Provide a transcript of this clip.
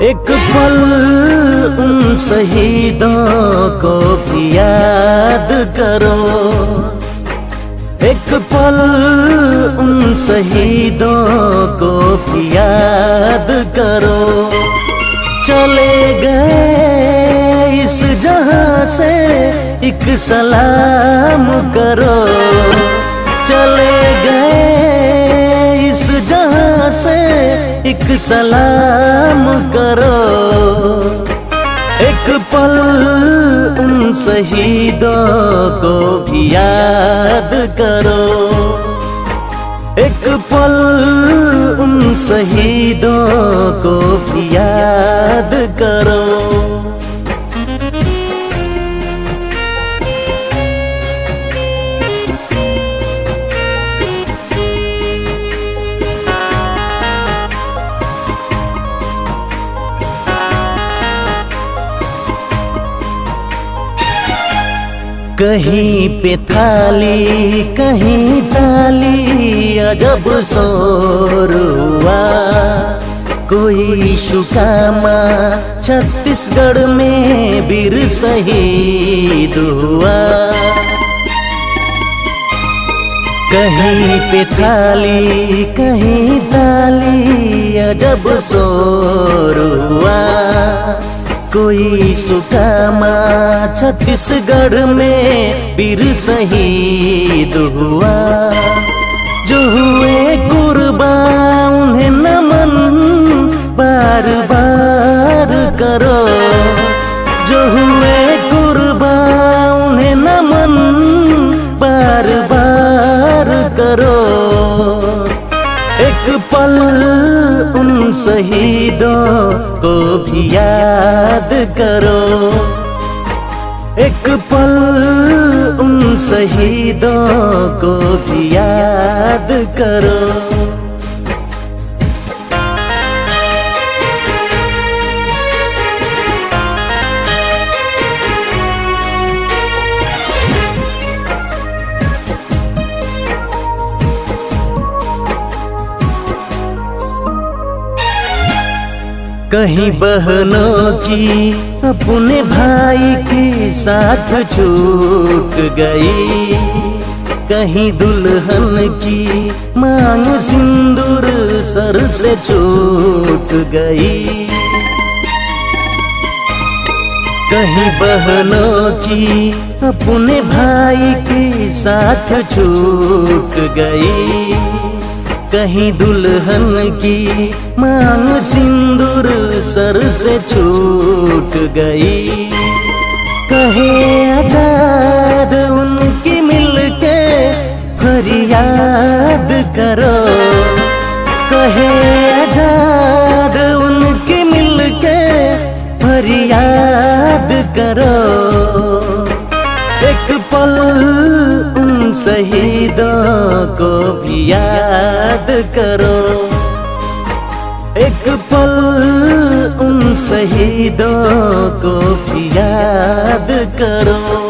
एक पल उन शहीदों को भी याद करो। एक पल उन शहीदों को भी याद करो। चले गए इस जहां से एक सलाम करो। चले गए इस जहां से एक सलाम करो। एक पल उन शहीदों को भी याद करो। एक पल उन शहीदों को भी याद करो। कहीं पे थाली कहीं ताली अजब शोर हुआ। कोई शुकामा छत्तीसगढ़ में वीर शहीद हुआ। कहीं पे थाली कहीं ताली अजब शोर हुआ। कोई सुकामा छत्तीसगढ़ में वीर शहीद हुआ। जो हुए कुर्बान उन्हें नमन बार बार करो। जो हुए कुर्बान उन्हें नमन बार बार करो। एक पल उन शहीदों को भी याद करो। एक पल उन शहीदों को भी याद करो। कहीं बहनों की अपने भाई के साथ छूट गई। कहीं दुल्हन की मांग सिंदूर सर से छूट गई। कहीं बहनों की अपने भाई के साथ छूट गई। कहीं दुल्हन की मांग सिंदूर सर से छूट गई। कहे आजाद उनकी मिलके फरियाद करो। कहे आजाद उनकी मिलके फरियाद करो। एक पल उन शहीदों को भी याद करो। एक पल उन शहीदों को भी याद करो।